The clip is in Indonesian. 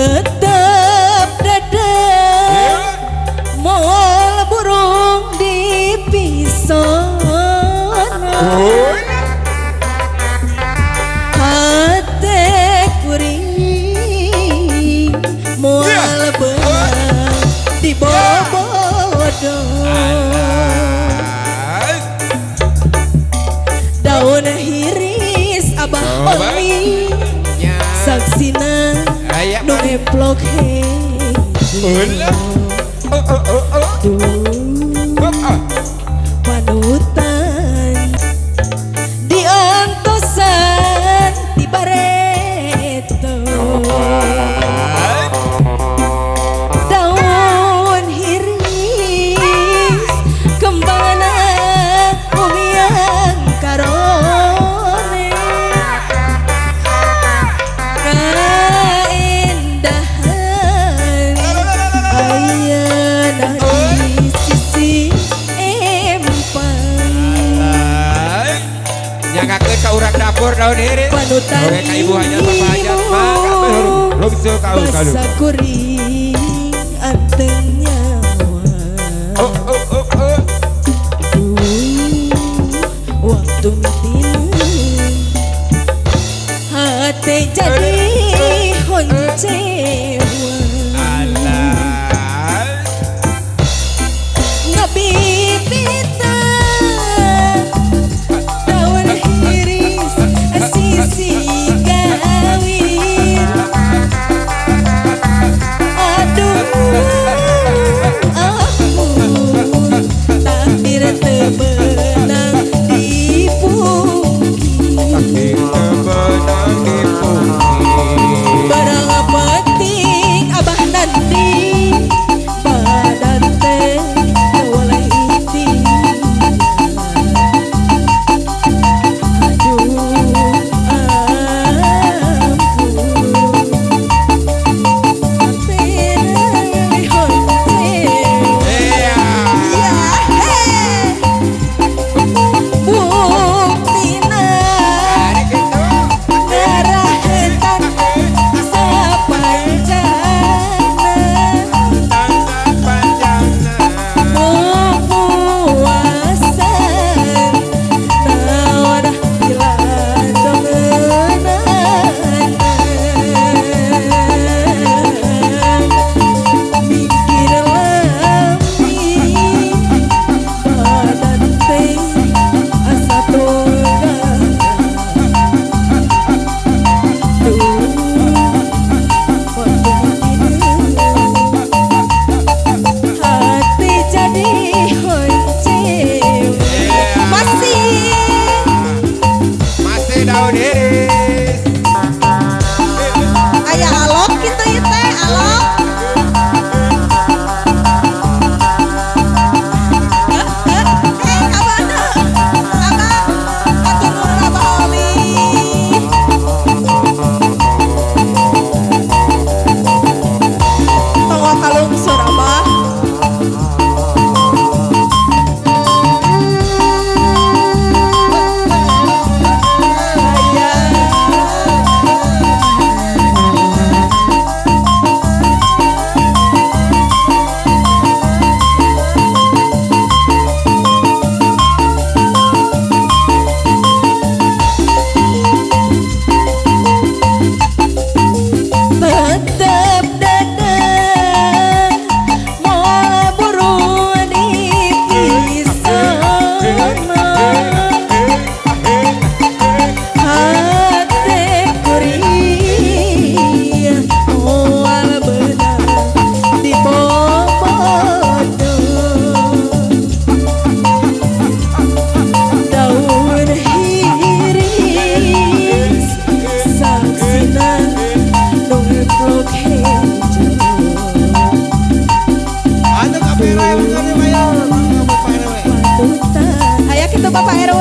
tetep dada moal burung dipisah hate kuring moal benang dibobodo daun hiris abah oli saksina nu emplok panutan diontosan di bareto daun hiris kembana umian karone kaindahan ayana di sisi empang nyangkakeun ka urang dapur daun hiris panutan oke ka ibu hajat bapak hajat maka belum bisa kau kalau basa kuring anteng nyawa waktu mitin hati jadi honcewa ngabibita daun hiris sisi gawin aduh ampun takdir tebenang dipugi barang penting abah nanti badan teh oleh iti aduh ampun pilih hotel ya buktina ngarahetan daun hiris aya alok gitu ya teh alok tongok kalung surabah tetep dada moal burung dipisah hati kuring moal benang dibobodo daun hiris saksina ngeplok hejo ada kapira yang ngene mayor patutan aya kitu Bapak RW